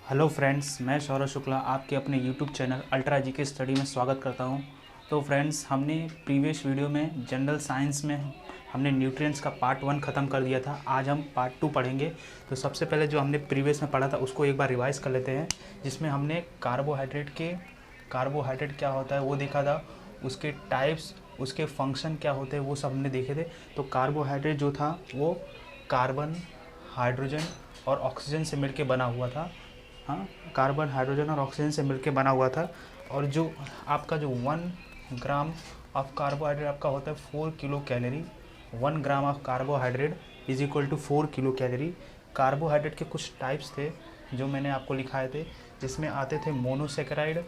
Hello friends, मैं सौरभ शुक्ला आपके अपने यूट्यूब चैनल अल्ट्रा जी के स्टडी में स्वागत करता हूं। तो फ्रेंड्स, हमने प्रीवियस वीडियो में जनरल साइंस में हमने न्यूट्रिएंट्स का पार्ट 1 ख़त्म कर दिया था। आज हम पार्ट 2 पढ़ेंगे। तो सबसे पहले जो हमने प्रीवियस में पढ़ा था उसको एक बार रिवाइज़ कर लेते हैं, जिसमें हमने कार्बोहाइड्रेट क्या होता है वो देखा था, उसके टाइप्स, उसके फंक्शन क्या होते हैं वो सब हमने देखे थे। तो कार्बोहाइड्रेट जो था वो कार्बन, हाइड्रोजन और ऑक्सीजन से मिलकर बना हुआ था। हाँ, कार्बन, हाइड्रोजन और ऑक्सीजन से मिलकर बना हुआ था। और जो आपका जो 1 ग्राम ऑफ कार्बोहाइड्रेट आपका होता है 4 kilo calorie. 1 gram of carbohydrate is equal to 4 kilo calorie. Carbohydrate के कुछ टाइप्स थे जो मैंने आपको लिखाए थे, जिसमें आते थे मोनोसेकेराइड,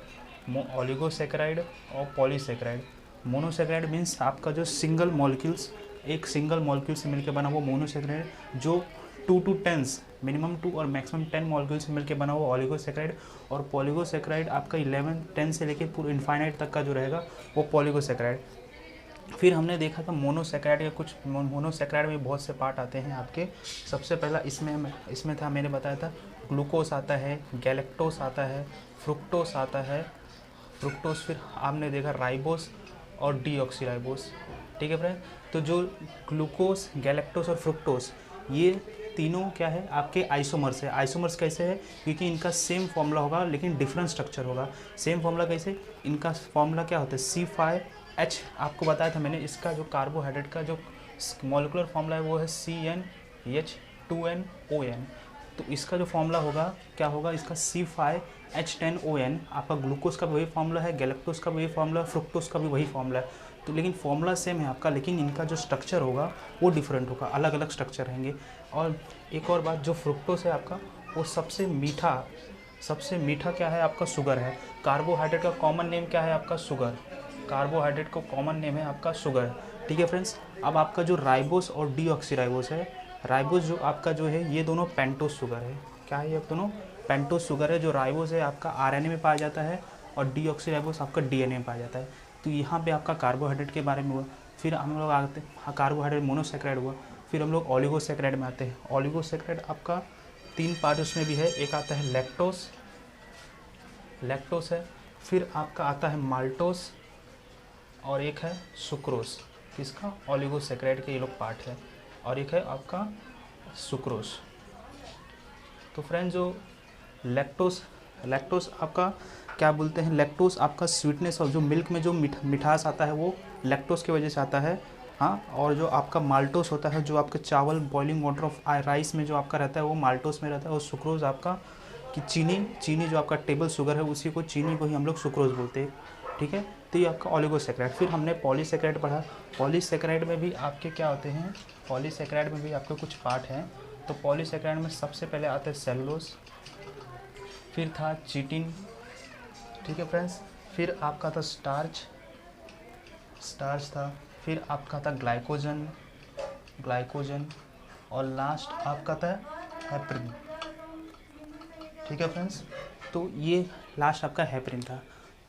ओलिगोसेकेराइड और पॉलीसेकेराइड। मोनोसेकेराइड मीन्स आपका जो सिंगल मॉलिक्यूल्स, एक सिंगल मॉलिक्यूल से मिलकर बना हुआ मोनोसेकेराइड। जो 2 to 10 मिनिमम 2 और मैक्सिमम 10 मॉलिक्यूल से मिलकर बना हुआ ओलिगोसेकेराइड। और पॉलीगोसेकेराइड आपका 11, 10 से लेकर पूरा इनफाइनाइट तक का जो रहेगा वो पॉलीगोसेकेराइड। फिर हमने देखा था मोनोसेकेराइड के कुछ, मोनोसेकेराइड में बहुत से पार्ट आते हैं आपके। सबसे पहला इसमें था, मैंने बताया था ग्लूकोस आता है, गैलेक्टोस आता है, फ्रुक्टोस आता है, फ्रुक्टोस। फिर आपने देखा राइबोस और डीऑक्सीराइबोस। ठीक है फ्रेंड। तो जो ग्लूकोस, गैलेक्टोस और फ्रुक्टोस, ये तीनों क्या है आपके आइसोमर्स है। आइसोमर्स कैसे है? क्योंकि इनका सेम फॉर्मूला होगा लेकिन डिफरेंट स्ट्रक्चर होगा। सेम फॉर्मूला कैसे? इनका फॉर्मूला क्या होता है? C5H। आपको बताया था मैंने, इसका जो कार्बोहाइड्रेट का जो मॉलिक्यूलर फॉर्मूला है वो है CnH2nOn। तो इसका जो फॉर्मूला होगा क्या होगा? इसका C5H10ON। आपका ग्लूकोज का भी वही फॉर्मूला है, गैलेक्टोज का भी वही फॉर्मूला है, फ्रुक्टोज का भी वही फॉर्मूला है। तो लेकिन फॉर्मूला सेम है आपका, लेकिन इनका जो स्ट्रक्चर होगा वो डिफरेंट होगा, अलग अलग स्ट्रक्चर रहेंगे। और एक और बात, जो फ्रुक्टोज है आपका वो सबसे मीठा क्या है आपका? शुगर है। कार्बोहाइड्रेट का कॉमन नेम क्या है आपका? शुगर। कार्बोहाइड्रेट का कॉमन नेम है आपका शुगर। ठीक है फ्रेंड्स। अब आपका जो राइबोस और डीऑक्सीराइबोस है, राइबोस जो आपका जो है ये दोनों पेंटोस शुगर है। क्या है ये दोनों? पेंटोस शुगर है। जो राइबोस है आपका आरएनए में पाया जाता है और डीऑक्सीराइबोस आपका डीएनए में पाया जाता है। तो यहाँ पे आपका कार्बोहाइड्रेट के बारे में हुआ। फिर हम लोग आते हैं, कार्बोहाइड्रेट मोनोसेकेराइड हुआ। फिर हम लोग ओलिगोसेकेराइड में आते हैं। ओलिगोसेकेराइड आपका 3 पार्ट उसमें भी है। एक आता है लैक्टोस है। फिर आपका आता है माल्टोस और एक है सुक्रोस। किसका? ओलिगोसेकेराइड के ये लोग पार्ट है। और एक है आपका सुक्रोस। तो फ्रेंड्स, जो लैक्टोस आपका क्या बोलते हैं? लैक्टोस आपका स्वीटनेस और जो मिल्क में जो मिठास आता है वो लैक्टोस की वजह से आता है। हाँ, और जो आपका माल्टोस होता है, जो आपका चावल बॉइलिंग वाटर ऑफ राइस में जो आपका रहता है वो माल्टोस में रहता है। और सुक्रोज आपका कि चीनी जो आपका टेबल शुगर है उसी को, चीनी को ही हम लोग सुक्रोज बोलते हैं। ठीक है। तो ये आपका ओलिगोसेकेराइड। फिर हमने पॉलीसेकेराइड पढ़ा। पॉलीसेकेराइड में भी आपके क्या होते हैं? पॉलीसेकेराइड में भी आपके कुछ पार्ट हैं। तो पॉलीसेकेराइड में सबसे पहले आता है सेलुलोज, फिर था चिटिन। ठीक है फ्रेंड्स। फिर आपका था स्टार्च था। फिर आपका था ग्लाइकोजन और लास्ट आपका था हेपरिन। ठीक है फ्रेंड्स। तो ये लास्ट आपका हेपरिन था।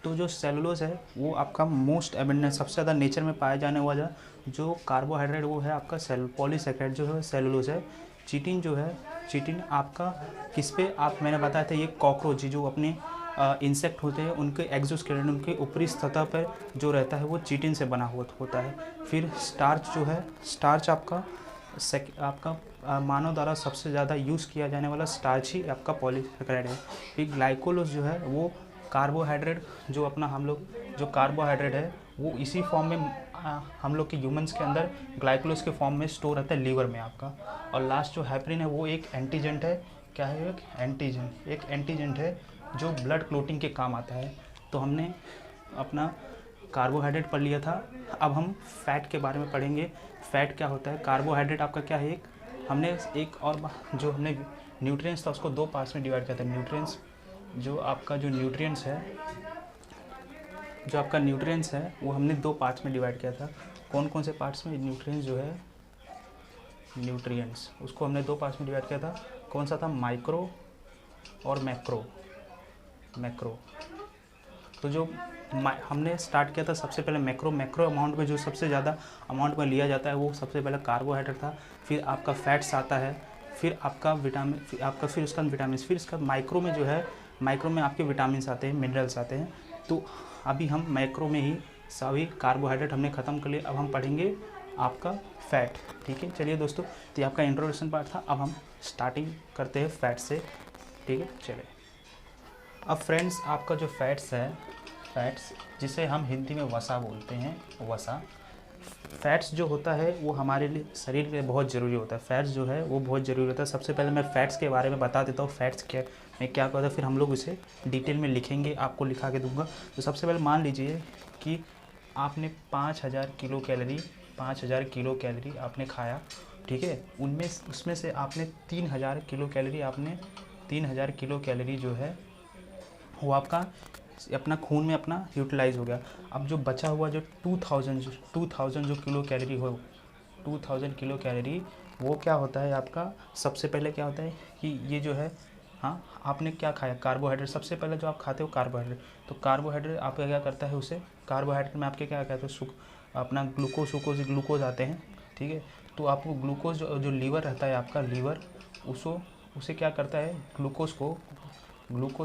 तो जो सेलुलोज है वो आपका मोस्ट एबंडेंट, सबसे ज़्यादा नेचर में पाया जाने वाला जो कार्बोहाइड्रेट वो है आपका पॉलीसेकेराइड जो है सेलुलोज है। चिटिन आपका किस पे? मैंने बताया था ये कॉकरोच जो अपने इंसेक्ट होते हैं उनके एक्सोस्केलेटन, उनके ऊपरी सतह पर जो रहता है वो चिटिन से बना हुआ होता है। फिर स्टार्च जो है, स्टार्च आपका मानव द्वारा सबसे ज़्यादा यूज़ किया जाने वाला स्टार्च ही आपका पॉलीसेकेराइड है। फिर ग्लाइकोलोज जो है वो कार्बोहाइड्रेट, जो अपना हम लोग जो कार्बोहाइड्रेट है वो इसी फॉर्म में हम लोग के ह्यूमंस के अंदर ग्लाइकोलोज के फॉर्म में स्टोर रहता है लीवर में आपका। और लास्ट जो हेपरिन है वो एक एंटीजेंट है। क्या है? एक एंटीजेंट है जो ब्लड क्लोटिंग के काम आता है। तो हमने अपना कार्बोहाइड्रेट पढ़ लिया था। अब हम फैट के बारे में पढ़ेंगे। फैट क्या होता है? कार्बोहाइड्रेट आपका क्या है? हमने एक और जो हमने न्यूट्रिएंट्स था उसको 2 पार्ट्स में डिवाइड किया था। न्यूट्रिएंट्स जो आपका न्यूट्रिएंट्स है वो हमने 2 पार्ट्स में डिवाइड किया था। कौन कौन से पार्ट्स में? न्यूट्रिएंट्स उसको हमने 2 पार्ट्स में डिवाइड किया था। कौन सा था? माइक्रो और मैक्रो। तो जो हमने स्टार्ट किया था सबसे पहले मैक्रो अमाउंट में, जो सबसे ज़्यादा अमाउंट में लिया जाता है वो सबसे पहले कार्बोहाइड्रेट था। फिर आपका फैट्स आता है, फिर आपका विटामिन, फिर उसका विटामिन, फिर इसका माइक्रो में जो है, माइक्रो में आपके विटामिन आते हैं, मिनरल्स आते हैं। तो अभी हम माइक्रो में ही सभी कार्बोहाइड्रेट हमने ख़त्म कर लिया, अब हम पढ़ेंगे आपका फैट। ठीक है, चलिए दोस्तों, तो ये आपका इंट्रोडक्शन पार्ट था। अब हम स्टार्टिंग करते हैं फैट से। ठीक है, चलिए। अब फ्रेंड्स, आपका जो फैट्स है, फैट्स जिसे हम हिंदी में वसा बोलते हैं, वसा, फैट्स जो होता है वो हमारे लिए, शरीर के लिए बहुत ज़रूरी होता है। फैट्स जो है वो बहुत ज़रूरी होता है। सबसे पहले मैं फैट्स के बारे में बता देता हूँ, फैट्स क्या मैं क्या कहता है, फिर हम लोग इसे डिटेल में लिखेंगे, आपको लिखा के दूंगा। तो सबसे पहले मान लीजिए कि आपने 5000 किलो कैलोरी, 5000 किलो कैलोरी आपने खाया। ठीक है, उसमें से आपने 3000 किलो कैलोरी, आपने 3000 किलो कैलोरी जो है वो आपका अपना खून में अपना यूटिलाइज हो गया। अब जो बचा हुआ जो 2000 जो किलो कैलोरी हो, 2000 किलो कैलोरी, वो क्या होता है आपका, सबसे पहले क्या होता है कि ये जो है, हाँ, आपने क्या खाया, कार्बोहाइड्रेट। सबसे पहले जो आप खाते हो कार्बोहाइड्रेट, तो कार्बोहाइड्रेट आपका क्या करता है, उसे कार्बोहाइड्रेट में आपके क्या कहते हैं, अपना ग्लूकोज आते हैं। ठीक है, तो आपको ग्लूकोज जो लीवर रहता है आपका, लीवर उसे क्या करता है, ग्लूकोज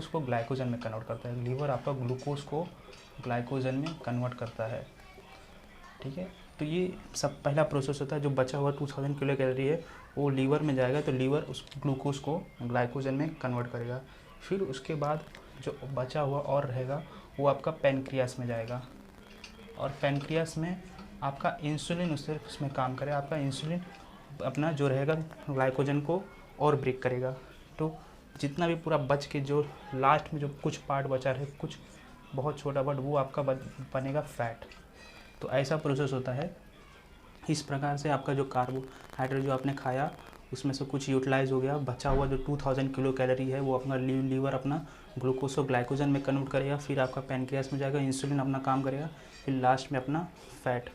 को ग्लाइकोजन में कन्वर्ट करता है। लीवर आपका ग्लूकोज को ग्लाइकोजन में कन्वर्ट करता है। ठीक है, तो ये सब पहला प्रोसेस होता है। जो बचा हुआ 2000 किलो कैलोरी है वो लीवर में जाएगा, तो लीवर उस ग्लूकोज को ग्लाइकोजन में कन्वर्ट करेगा। फिर उसके बाद जो बचा हुआ और रहेगा वो आपका पैनक्रियास में जाएगा, और पैनक्रियास में आपका इंसुलिन उसमें काम करेगा। आपका इंसुलिन अपना जो रहेगा ग्लाइकोजन को और ब्रेक करेगा। तो जितना भी पूरा बच के जो लास्ट में जो कुछ पार्ट बचा रहे, कुछ बहुत छोटा पार्ट, वो आपका बनेगा फैट। तो ऐसा प्रोसेस होता है। इस प्रकार से आपका जो कार्बोहाइड्रेट जो आपने खाया उसमें से कुछ यूटिलाइज हो गया, बचा हुआ जो 2000 किलो कैलोरी है वो अपना लीवर अपना ग्लूकोज को ग्लाइकोजन में कन्वर्ट करेगा। फिर आपका पैनक्रियास में जाएगा, इंसुलिन अपना काम करेगा, फिर लास्ट में अपना फैट,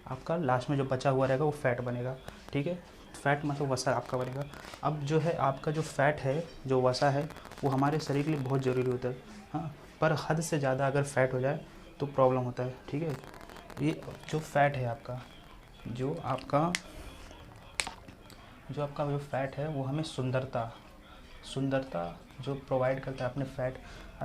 आपका लास्ट में जो बचा हुआ रहेगा वो फैट बनेगा। ठीक है, फैट मतलब वसा आपका बनेगा। अब जो है आपका जो फैट है, जो वसा है, वो हमारे शरीर के लिए बहुत ज़रूरी होता है। हाँ, पर हद से ज़्यादा अगर फैट हो जाए तो प्रॉब्लम होता है। ठीक है, ये जो फैट है आपका, जो आपका जो फैट है वो हमें सुंदरता जो प्रोवाइड करता है, अपने फैट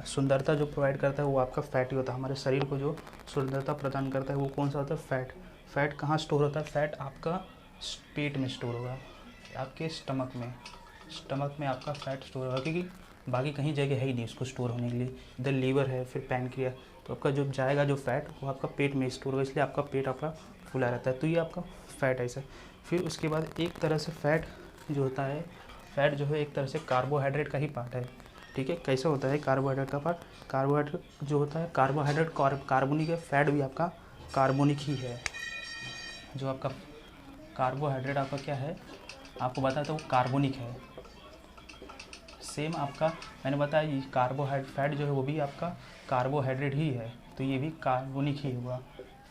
सुंदरता जो प्रोवाइड करता है वो आपका फैट ही होता है। हमारे शरीर को जो सुंदरता प्रदान करता है वो कौन सा होता है, फैट। फैट कहाँ स्टोर होता है, फैट आपका पेट में स्टोर होगा, आपके स्टमक में आपका फैट स्टोर होगा, क्योंकि बाकी कहीं जगह है ही नहीं उसको स्टोर होने के लिए। इधर लीवर है, फिर पैनक्रियास, तो आपका जो जाएगा जो फैट वो आपका पेट में स्टोर होगा, इसलिए आपका पेट आपका फूला रहता है। तो ये आपका फैट ऐसा। फिर उसके बाद एक तरह से फैट जो होता है, फैट जो है एक तरह से कार्बोहाइड्रेट का ही पार्ट है। ठीक है, कैसा होता है कार्बोहाइड्रेट का पार्ट, कार्बोहाइड्रेट जो होता है, कार्बोहाइड्रेट कार्बोनिक है, फैट भी आपका कार्बोनिक ही है। जो आपका कार्बोहाइड्रेट आपका क्या है, आपको बताया था वो कार्बोनिक है। सेम आपका मैंने बताया ये कार्बोहाइड्रेट, फैट जो है वो भी आपका कार्बोहाइड्रेट ही है, तो ये भी कार्बोनिक ही हुआ।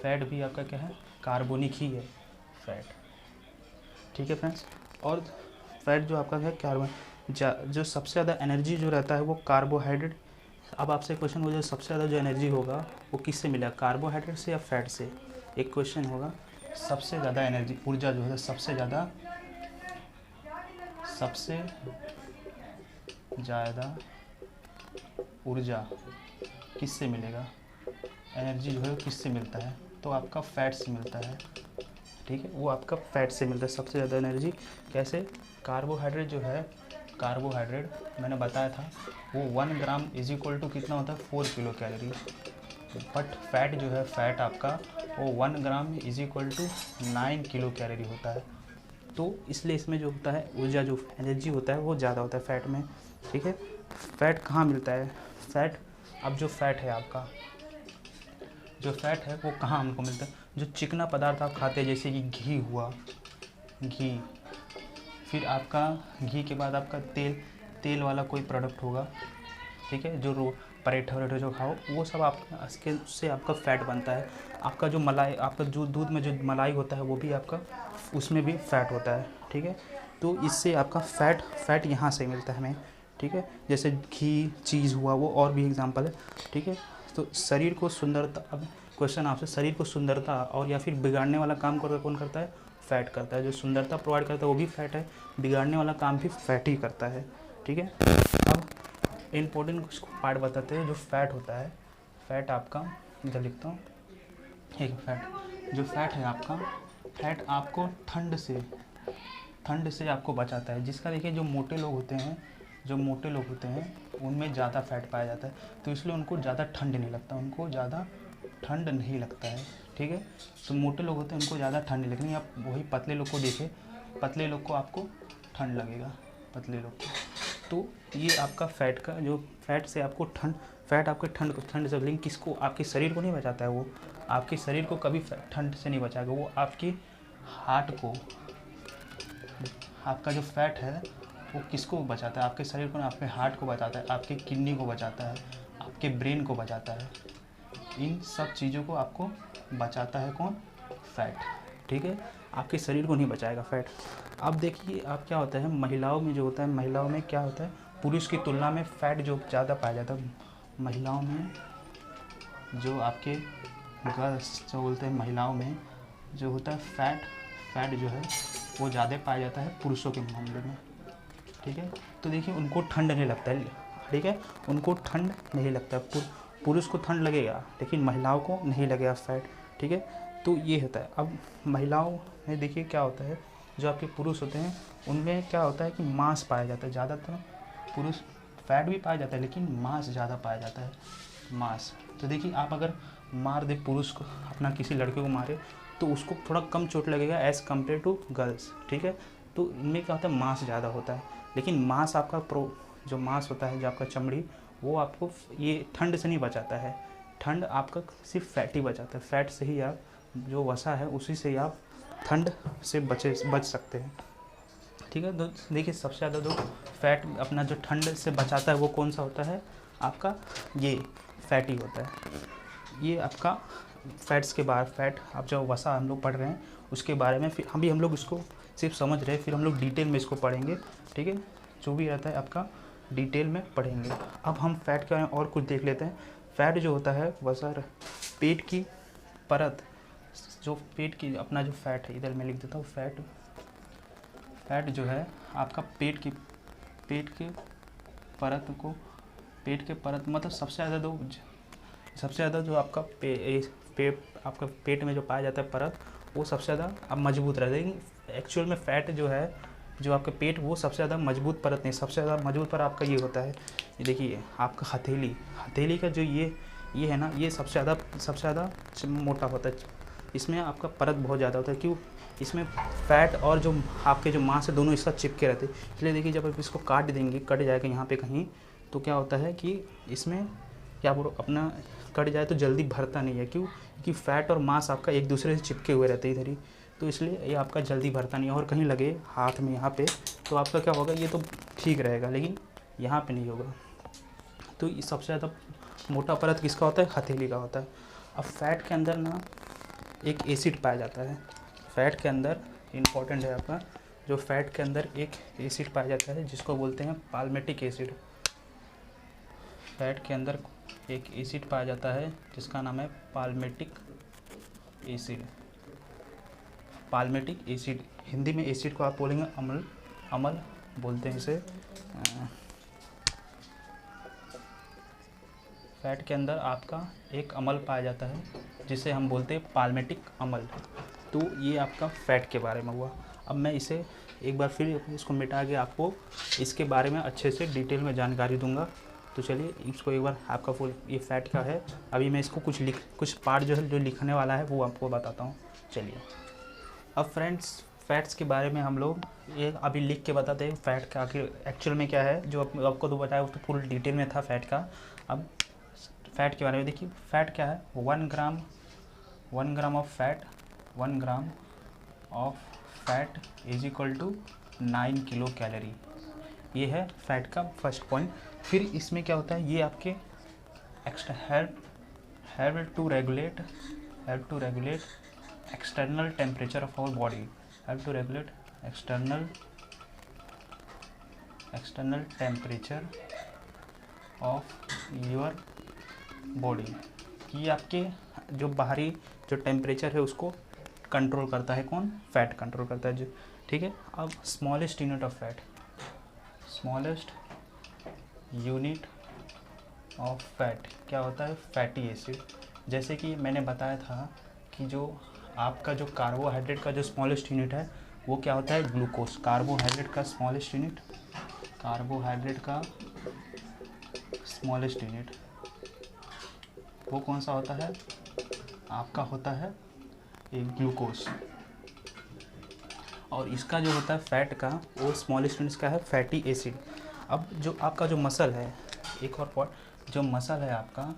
फैट भी आपका क्या है, कार्बोनिक ही है फैट। ठीक है फ्रेंड्स, और फैट जो आपका है जो सबसे ज़्यादा एनर्जी जो रहता है वो कार्बोहाइड्रेट। अब आपसे क्वेश्चन हो जाए सबसे ज़्यादा जो एनर्जी होगा वो किससे मिलेगा, कार्बोहाइड्रेट से या फैट से। एक क्वेश्चन होगा, सबसे ज़्यादा एनर्जी, ऊर्जा जो है सबसे ज़्यादा ऊर्जा किससे मिलेगा, एनर्जी जो है किससे मिलता है, तो आपका फैट से मिलता है। ठीक है, वो आपका फैट से मिलता है सबसे ज़्यादा एनर्जी। कैसे, कार्बोहाइड्रेट जो है, कार्बोहाइड्रेट मैंने बताया था वो 1 ग्राम इज इक्वल टू कितना होता है, 4 किलो कैलोरी। बट फैट जो है, फैट आपका वो 1 gram is equal to 9 kilo calorie होता है। तो इसलिए इसमें जो होता है ऊर्जा, जो एनर्जी होता है वो ज़्यादा होता है फैट में। ठीक है, फैट कहाँ मिलता है, फैट, अब जो फैट है आपका, जो फैट है वो कहाँ हमको मिलता है, जो चिकना पदार्थ आप खाते हैं, जैसे कि घी हुआ, घी, फिर आपका घी के बाद आपका तेल वाला कोई प्रोडक्ट होगा। ठीक है, जो पराठा वराठा जो खाओ वो सब आपका उससे आपका फैट बनता है। आपका जो मलाई, आपका जो दूध में जो मलाई होता है वो भी आपका, उसमें भी फैट होता है। ठीक है, तो इससे आपका फैट यहाँ से मिलता है हमें। ठीक है, जैसे घी, चीज़ हुआ, वो और भी एग्जांपल है। ठीक है, तो शरीर को सुंदरता, अब क्वेश्चन आपसे, शरीर को सुंदरता और या फिर बिगाड़ने वाला काम कौन करता है, फैट करता है। जो सुंदरता प्रोवाइड करता है वो भी फैट है, बिगाड़ने वाला काम भी फैट ही करता है। ठीक है, अब इम्पोर्टेंट कुछ पार्ट बताते हैं जो फैट होता है। फैट आपका, इधर लिखता हूँ, एक फैट, जो फैट है आपका, फैट आपको ठंड से आपको बचाता है। जिसका देखिए जो मोटे लोग होते हैं उनमें ज़्यादा फैट पाया जाता है, तो इसलिए उनको ज़्यादा ठंड नहीं लगता है। ठीक है, तो मोटे लोग होते हैं उनको ज़्यादा ठंड नहीं लगती। आप वही पतले लोग को देखिए, पतले लोग को आपको ठंड लगेगा, पतले लोग को। तो ये आपका फैट का जो फैट से आपको फैट आपके ठंड से, लेकिन किसको, आपके शरीर को नहीं बचाता है। वो आपके शरीर को कभी ठंड से नहीं बचाएगा, वो आपकी हार्ट को, आपका जो फैट है वो किसको बचाता है, आपके शरीर को ना, आपके हार्ट को बचाता है, आपके किडनी को बचाता है, आपके ब्रेन को बचाता है। इन सब चीज़ों को आपको बचाता है कौन, फैट। ठीक है, आपके शरीर को नहीं बचाएगा फैट। अब देखिए आप क्या होता है, महिलाओं में जो होता है, महिलाओं में क्या होता है, पुरुष की तुलना में फैट जो ज़्यादा पाया जाता है महिलाओं में, जो आपके गर्ल्स जो बोलते हैं, महिलाओं में जो होता है फैट जो है वो ज़्यादा पाया जाता है पुरुषों के मामले में। ठीक है, तो देखिए उनको ठंड नहीं लगता है। ठीक है, उनको ठंड नहीं लगता है, पुरुष को ठंड लगेगा लेकिन महिलाओं को नहीं लगेगा फैट। ठीक है, तो ये होता है। अब महिलाओं में देखिए क्या होता है, जो आपके पुरुष होते हैं उनमें क्या होता है कि मांस पाया जाता है ज़्यादातर। पुरुष फैट भी पाया जाता है लेकिन मांस ज़्यादा पाया जाता है, मांस। तो देखिए आप अगर मार दे पुरुष को, अपना किसी लड़के को मारे, तो उसको थोड़ा कम चोट लगेगा एज़ कम्पेयर टू गर्ल्स। ठीक है, तो इनमें क्या होता है, मांस ज़्यादा होता है, लेकिन मांस आपका जो मांस होता है, जो आपका चमड़ी, वो आपको ये ठंड से नहीं बचाता है। ठंड आपका सिर्फ फैट ही बचाता है। फैट से ही आप, जो वसा है उसी से ही आप ठंड से बच सकते हैं। ठीक है, तो देखिए सबसे ज़्यादा जो फैट अपना जो ठंड से बचाता है वो कौन सा होता है, आपका ये फैट ही होता है। ये आपका फैट्स के बाद, फैट आप जो वसा हम लोग पढ़ रहे हैं उसके बारे में, फिर अभी हम लोग इसको सिर्फ समझ रहे हैं, फिर हम लोग डिटेल में इसको पढ़ेंगे। ठीक है, जो भी रहता है आपका डिटेल में पढ़ेंगे। अब हम फैट के बारे में और कुछ देख लेते हैं। फैट जो होता है वसा पेट की परत, जो पेट की अपना जो फैट है, इधर मैं लिख देता हूँ, फैट जो है आपका पेट की परत मतलब सबसे ज़्यादा जो आपका आपका पेट में जो पाया जाता है परत, वो सबसे ज़्यादा अब मजबूत रहता है। लेकिन एक्चुअल में फैट जो है, जो आपका पेट, वो सबसे ज़्यादा मजबूत परत नहीं, सबसे ज़्यादा मजबूत परत आपका ये होता है। ये देखिए आपका हथेली का जो ये है ना, ये सबसे ज़्यादा मोटा होता है। इसमें आपका परत बहुत ज़्यादा होता है। क्यों, इसमें फैट और जो आपके जो मांस है दोनों इसका चिपके रहते हैं। इसलिए देखिए जब आप इसको काट देंगे, कट जाएगा यहाँ पे कहीं, तो क्या होता है कि इसमें क्या बोलो, अपना कट जाए तो जल्दी भरता नहीं है। क्यों, क्योंकि फैट और मांस आपका एक दूसरे से चिपके हुए रहते हैं इधर ही, तो इसलिए ये आपका जल्दी भरता नहीं है। और कहीं लगे हाथ में यहाँ पे, तो आपका क्या होगा, ये तो ठीक रहेगा लेकिन यहाँ पे नहीं होगा। तो ये सबसे ज़्यादा मोटा परत किसका होता है, हथेली का होता है। अब फैट के अंदर ना एक एसिड पाया जाता है। फैट के अंदर इम्पॉर्टेंट है आपका, जो फैट के अंदर एक एसिड पाया जाता है जिसको बोलते हैं पाल्मेटिक एसिड। फैट के अंदर एक एसिड पाया जाता है जिसका नाम है पाल्मेटिक एसिड। हिंदी में एसिड को आप बोलेंगे अम्ल बोलते हैं इसे। फैट के अंदर आपका एक अम्ल पाया जाता है जिसे हम बोलते हैं पाल्मेटिक अम्ल। तो ये आपका फैट के बारे में हुआ। अब मैं इसे एक बार फिर इसको मिटा के आपको इसके बारे में अच्छे से डिटेल में जानकारी दूंगा। तो चलिए इसको एक बार, आपका फुल ये फैट का है। अभी मैं इसको कुछ पार्ट जो है जो लिखने वाला है वो आपको बताता हूँ। चलिए अब फ्रेंड्स, फैट्स के बारे में हम लोग ये अभी लिख के बताते हैं फैट का आखिर एक्चुअल में क्या है। जो आपको तो बताया वो तो फुल डिटेल में था फैट का। अब फैट के बारे में देखिए, फैट क्या है, 1 gram of fat is equal to 9 kilo calorie. ये है फैट का फर्स्ट पॉइंट। फिर इसमें क्या होता है, ये आपके extra help to regulate external temperature of our body. Help to regulate external temperature of your body. ये आपके जो बाहरी जो टेम्परेचर है उसको कंट्रोल करता है कौन, फैट कंट्रोल करता है जो, ठीक है। अब smallest unit of fat, smallest unit of fat क्या होता है, फैटी एसिड। जैसे कि मैंने बताया था कि जो आपका जो कार्बोहाइड्रेट का जो स्मॉलेस्ट यूनिट है वो क्या होता है, ग्लूकोज। कार्बोहाइड्रेट का स्मॉलेस्ट यूनिट, कार्बोहाइड्रेट का स्मॉलेस्ट यूनिट वो कौन सा होता है, आपका होता है एक ग्लूकोज। और इसका जो होता है फैट का वो स्मॉलेस्ट यूनिट का है फैटी एसिड। अब जो आपका जो मसल है, एक और पॉइंट, जो मसल है आपका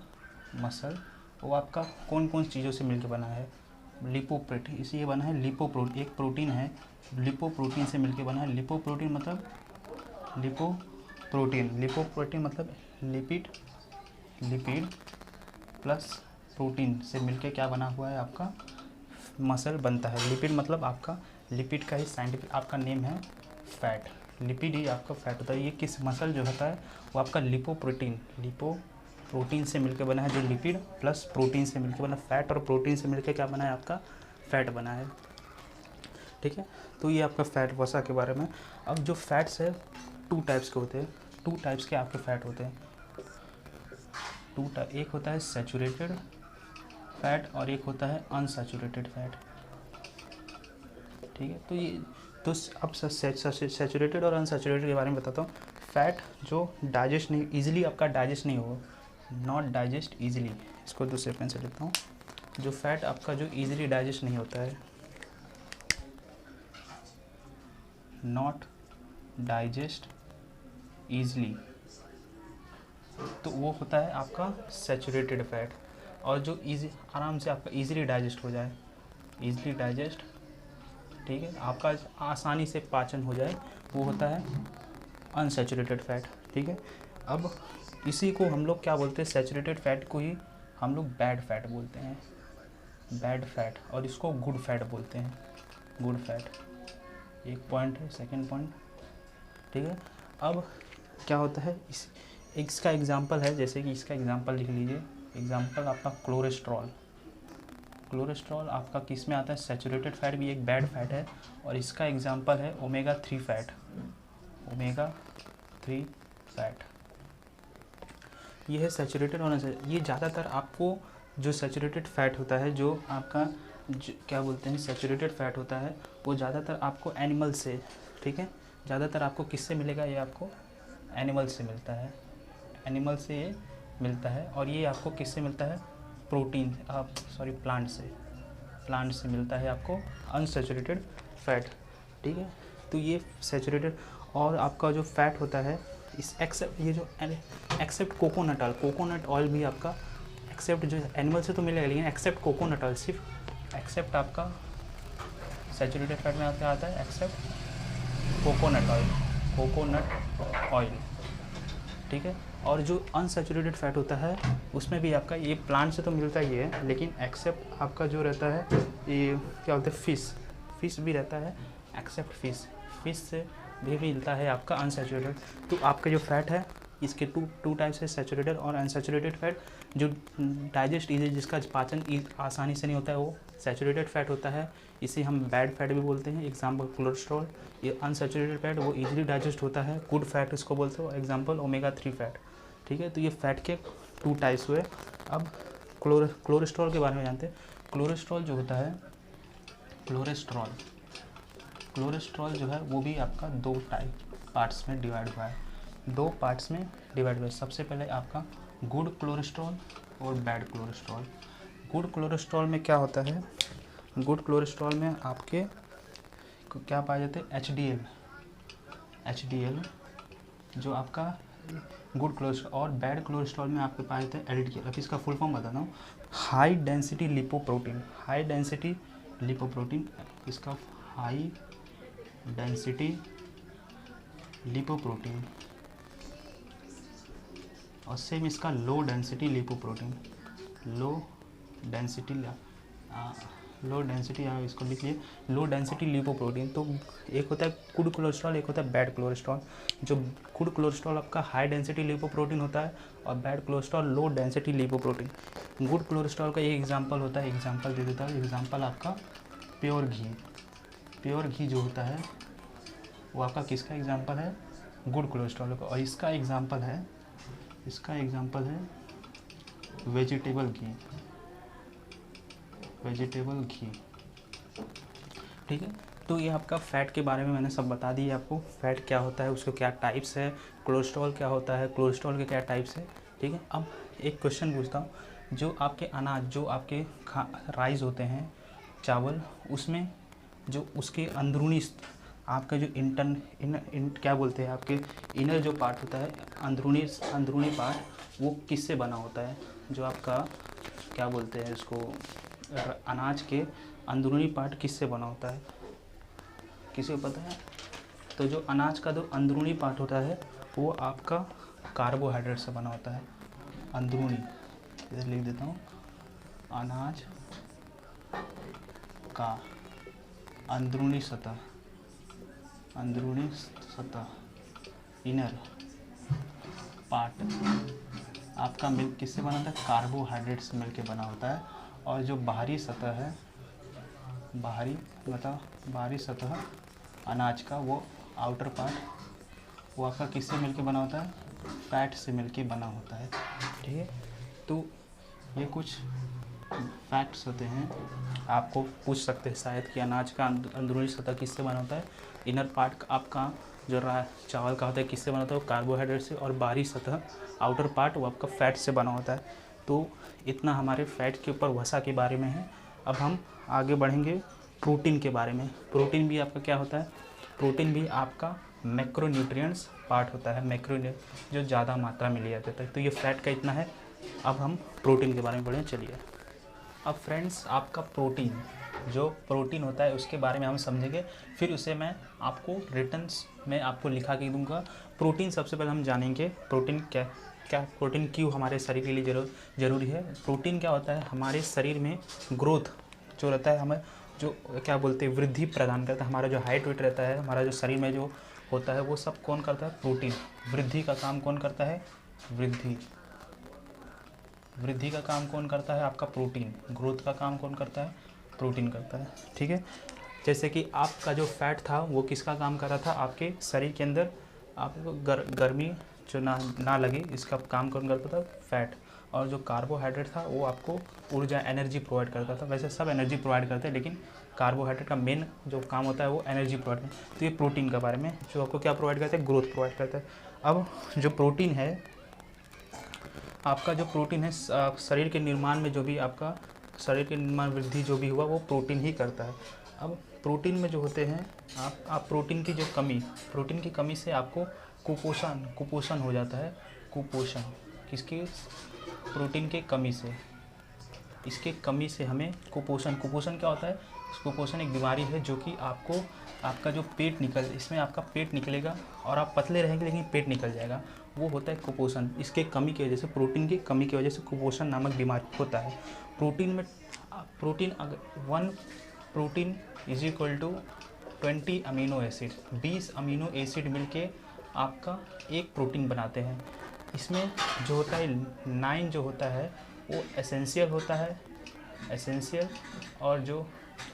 मसल, वो आपका कौन कौन चीज़ों से मिलकर बना है, लिपोप्रोटीन, इसी ये बना है लिपोप्रोटीन, एक प्रोटीन है लिपोप्रोटीन से मिलकर बना है। लिपोप्रोटीन मतलब लिपोप्रोटीन मतलब लिपिड प्लस प्रोटीन से मिलके क्या बना हुआ है, आपका मसल बनता है। लिपिड मतलब आपका लिपिड का ही साइंटिफिक आपका नेम है फैट, लिपिड ही आपका फैट होता है। ये किस मसल जो होता है वो आपका लिपोप्रोटीन से मिलकर बना है, जो लिपिड प्लस प्रोटीन से मिलकर बना, फैट और प्रोटीन से मिलकर क्या बना है, आपका फैट बना है, ठीक है। तो ये आपका फैट वसा के बारे में। अब जो फैट्स है 2 टाइप्स के होते हैं, 2 टाइप्स के आपके फैट होते हैं, एक होता है सैचुरेटेड फैट और एक होता है अनसैचुरेटेड फैट, ठीक है। तो ये तो अब सैचुरेटेड और अनसैचुरेटेड के बारे में बताता हूँ। फैट जो डाइजेस्ट नहीं, ईजिली आपका डाइजेस्ट नहीं हो, नॉट डाइजेस्ट ईजिली, इसको दूसरे पेन से लिखता हूँ। जो फैट आपका जो ईजिली डाइजेस्ट नहीं होता है, नॉट डाइजेस्ट ईजिली, तो वो होता है आपका सैचुरेटेड फैट। और जो आराम से आपका ईजिली डाइजेस्ट हो जाए, ईजिली डाइजेस्ट, ठीक है, आपका आसानी से पाचन हो जाए, वो होता है अनसैचुरेटेड फैट, ठीक है। अब इसी को हम लोग क्या बोलते हैं, सैचुरेटेड फैट को ही हम लोग बैड फैट बोलते हैं, बैड फैट, और इसको गुड फैट बोलते हैं, गुड फैट। एक पॉइंट है, सेकेंड पॉइंट, ठीक है। अब क्या होता है, इसका एग्जाम्पल है, जैसे कि इसका एग्जाम्पल लिख लीजिए। एग्जाम्पल आपका कोलेस्ट्रॉल, कोलेस्ट्रॉल आपका किस में आता है, सैचुरेटेड फैट भी एक बैड फैट है। और इसका एग्जाम्पल है ओमेगा 3 फैट, ओमेगा 3 फैट, ये है सैचुरेटेड और ये ज़्यादातर आपको जो सैचुरेटेड फैट होता है, जो आपका क्या बोलते हैं सैचुरेटेड फैट होता है, वो ज़्यादातर आपको एनिमल से, ठीक है, ज़्यादातर आपको किससे मिलेगा, ये आपको एनिमल से मिलता है, एनिमल से ये मिलता है। और ये आपको किससे मिलता है, प्रोटीन प्लांट से मिलता है आपको अनसैचुरेटेड फैट, ठीक है। तो ये सैचुरेटेड, और आपका जो फैट होता है इस एक्सेप्ट कोकोनट ऑयल भी आपका, एक्सेप्ट जो एनिमल से तो मिलेगा, लेकिन एक्सेप्ट कोकोनट ऑयल, सिर्फ एक्सेप्ट आपका सैचुरेटेड फैट में आता है एक्सेप्ट कोकोनट ऑयल, ठीक है। और जो अनसैचुरेटेड फैट होता है उसमें भी आपका ये प्लांट से तो मिलता ही है, लेकिन एक्सेप्ट आपका जो रहता है ये क्या बोलते हैं, फिश भी रहता है, एक्सेप्ट फिश से भी मिलता है आपका अनसैचुरेटेड। तो आपका जो फैट है इसके टू टाइप्स है, सैचुरेटेड और अनसैचुरेटेड फैट। जो डाइजेस्ट इजी, जिसका पाचन आसानी से नहीं होता है, वो सैचुरेटेड फैट होता है, इसे हम बैड फैट भी बोलते हैं। एग्जाम्पल कोलेस्ट्रॉल, ये अनसैचुरेटेड फैट, वो इजीली डाइजेस्ट होता है, गुड फैट इसको बोलते हो। एग्जाम्पल ओमेगा 3 फैट, ठीक है। तो ये फैट के 2 टाइप्स हुए। अब कोलेस्ट्रॉल के बारे में जानते हैं। कोलेस्ट्रॉल जो होता है, कोलेस्ट्रॉल जो है वो भी आपका 2 पार्ट्स में डिवाइड हुआ है, 2 पार्ट्स में डिवाइड हुआ है। सबसे पहले आपका गुड कोलेस्ट्रॉल और बैड कोलेस्ट्रॉल। गुड कोलेस्ट्रॉल में क्या होता है, गुड कोलेस्ट्रॉल में आपके क्या पाए जाते हैं, HDL जो आपका गुड कोलेस्ट्रॉल, और बैड कोलेस्ट्रॉल में आपके पाए जाते हैं LDL। अब इसका फुल फॉर्म बताता हूँ, हाई डेंसिटी लिपोप्रोटीन, इसका हाई डेंसिटी लिपोप्रोटीन, और सेम इसका low density lipoprotein, low density इसको लिखिए, लो डेंसिटी लिपोप्रोटीन। तो एक होता है गुड कोलेस्ट्रॉल, एक होता है बैड कोलेस्ट्रॉल। जो गुड कोलेस्ट्रॉल आपका हाई डेंसिटी लिपोप्रोटीन होता है, और bad cholesterol low density lipoprotein. Good cholesterol का एक एग्जांपल होता है, एग्जांपल दे देता है, एग्जांपल आपका प्योर घी, प्योर घी जो होता है वो आपका किसका एग्जाम्पल है, गुड कोलेस्ट्रॉल का। और इसका एग्जाम्पल है वेजिटेबल घी, वेजिटेबल घी, ठीक है। तो ये आपका फ़ैट के बारे में मैंने सब बता दी आपको, फ़ैट क्या होता है, उसके क्या टाइप्स है, कोलेस्ट्रॉल क्या होता है, कोलेस्ट्रॉल के क्या टाइप्स है, ठीक है। अब एक क्वेश्चन पूछता हूँ, जो आपके अनाज, जो आपके राइस होते हैं, चावल, उसमें जो उसके अंदरूनी आपका जो क्या बोलते हैं, आपके इनर जो पार्ट होता है, अंदरूनी पार्ट, वो किससे बना होता है, जो आपका क्या बोलते हैं इसको, अनाज के अंदरूनी पार्ट किससे बना होता है, किसी को पता है? तो जो अनाज का जो अंदरूनी पार्ट होता है वो आपका कार्बोहाइड्रेट से बना होता है। अंदरूनी, इधर लिख देता हूँ, अनाज का अंदरूनी सतह, इनर पार्ट आपका मिल्क किससे बना होता है, कार्बोहाइड्रेट से मिलके बना होता है। और जो बाहरी सतह है, बाहरी सतह अनाज का, वो आउटर पार्ट, वो आपका किससे मिलके बना होता है, फैट से मिलके बना होता है, ठीक है। तो ये कुछ फैक्ट्स होते हैं, आपको पूछ सकते हैं शायद कि अनाज का अंदरूनी सतह किससे बना होता है, इनर पार्ट आपका जो चावल का होता है किससे बना होता है, कार्बोहाइड्रेट से, और बाहरी सतह आउटर पार्ट वो आपका फैट से बना होता है। तो इतना हमारे फैट के ऊपर वसा के बारे में है। अब हम आगे बढ़ेंगे प्रोटीन के बारे में। प्रोटीन भी आपका क्या होता है, प्रोटीन भी आपका मैक्रोन्यूट्रिएंट्स पार्ट होता है, मैक्रोन्यूट्रिएंट्स जो ज़्यादा मात्रा में लिया जाता है। तो ये फैट का इतना है। अब हम प्रोटीन के बारे में पढ़ें, चलिए। अब फ्रेंड्स, आपका प्रोटीन, जो प्रोटीन होता है उसके बारे में हम समझेंगे, फिर उसे मैं आपको रिटन्स में आपको लिखा के दूंगा। प्रोटीन सबसे पहले हम जानेंगे, प्रोटीन क्या प्रोटीन क्यों हमारे शरीर के लिए ज़रूरी है। प्रोटीन क्या होता है, हमारे शरीर में ग्रोथ जो रहता है, हमें जो क्या बोलते हैं, वृद्धि प्रदान करता है। हमारा जो हाइट वेट रहता है, हमारा जो शरीर में जो होता है, वो सब कौन करता है, प्रोटीन। वृद्धि का काम कौन करता है, वृद्धि का काम कौन करता है, आपका प्रोटीन। ग्रोथ का काम कौन करता है, प्रोटीन करता है, ठीक है। जैसे कि आपका जो फैट था वो किसका काम कर रहा था, आपके शरीर के अंदर आपको गर्मी जो ना लगे, इसका काम कौन करता था, फैट। और जो कार्बोहाइड्रेट था वो आपको ऊर्जा, एनर्जी प्रोवाइड करता था। वैसे सब एनर्जी प्रोवाइड करते हैं, लेकिन कार्बोहाइड्रेट का मेन जो काम होता है वो एनर्जी प्रोवाइड करता है। तो ये प्रोटीन के बारे में, जो आपको क्या प्रोवाइड करता है, ग्रोथ प्रोवाइड करता है। अब जो प्रोटीन है, आपका जो प्रोटीन है, शरीर के निर्माण में जो भी आपका शरीर के निर्माण वृद्धि जो भी हुआ वो प्रोटीन ही करता है। अब प्रोटीन में जो होते हैं, आप प्रोटीन की जो कमी, प्रोटीन की कमी से आपको कुपोषण हो जाता है। कुपोषण किसकी, प्रोटीन के कमी से, इसके कमी से हमें कुपोषण क्या होता है, कुपोषण एक बीमारी है जो कि आपका जो पेट इसमें आपका पेट निकलेगा और आप पतले रहेंगे लेकिन पेट निकल जाएगा, वो होता है कुपोषण। इसके कमी की वजह से, प्रोटीन की कमी की वजह से कुपोषण नामक बीमारी होता है। Protein is equal to 20 amino acid, 20 amino acid मिलके आपका एक प्रोटीन बनाते हैं। इसमें जो होता है 9 जो होता है वो एसेंशियल होता है, और जो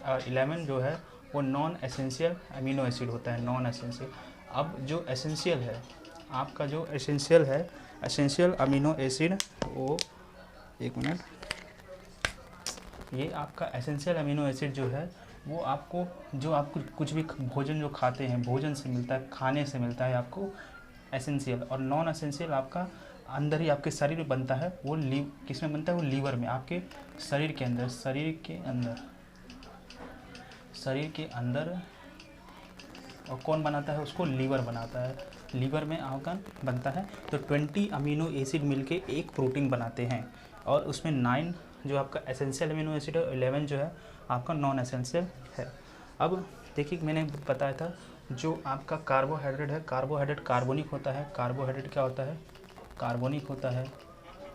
11 जो है वो नॉन एसेंशियल अमीनो एसिड होता है, नॉन एसेंशियल। अब जो एसेंशियल है, आपका जो एसेंशियल अमीनो एसिड, वो एक मिनट, ये आपका एसेंशियल अमीनो एसिड जो है वो आपको कुछ भी भोजन जो खाते हैं, भोजन से मिलता है, खाने से मिलता है आपको एसेंशियल। और नॉन एसेंशियल आपका अंदर ही आपके शरीर में बनता है, वो किस में बनता है, वो लीवर में, आपके शरीर के अंदर और कौन बनाता है उसको, लीवर बनाता है, लीवर में आपका बनता है। तो 20 अमीनो एसिड मिलके एक प्रोटीन बनाते हैं, और उसमें 9 जो आपका एसेंशियल अमीनो एसिड है, 11 जो है आपका नॉन एसेंशियल है। अब देखिए, मैंने बताया था जो आपका कार्बोहाइड्रेट है, कार्बोहाइड्रेट कार्बोनिक होता है। कार्बोहाइड्रेट क्या होता है, कार्बोनिक होता है।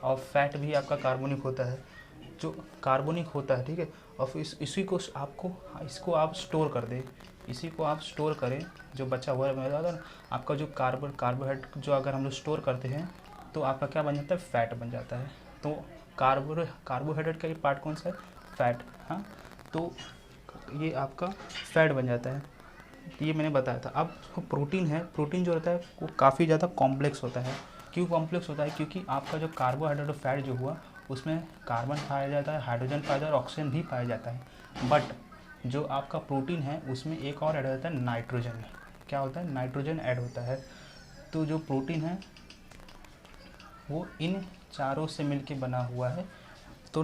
और फैट भी आपका कार्बोनिक होता है, जो कार्बोनिक होता है, ठीक है। और फिर इसको आप स्टोर कर दें, इसी को आप स्टोर करें, जो बचा हुआ है आपका जो कार्बोहाइड्रेट जो अगर हम लोग स्टोर करते हैं तो आपका क्या बन जाता है, फैट बन जाता है। तो कार्बोहाइड्रेट का ये पार्ट कौन सा है, फैट। हाँ, तो ये आपका फैट बन जाता है, ये मैंने बताया था। अब प्रोटीन है, प्रोटीन जो रहता है वो काफ़ी ज़्यादा कॉम्प्लेक्स होता है। क्यों कॉम्प्लेक्स होता है? क्योंकि आपका जो कार्बोहाइड्रेट और फैट जो हुआ उसमें कार्बन पाया जाता है, हाइड्रोजन पाया जाता है और ऑक्सीजन भी पाया जाता है। बट जो आपका प्रोटीन है उसमें एक और ऐड होता है, नाइट्रोजन। क्या होता है? नाइट्रोजन ऐड होता है। तो जो प्रोटीन है वो इन चारों से मिलके बना हुआ है। तो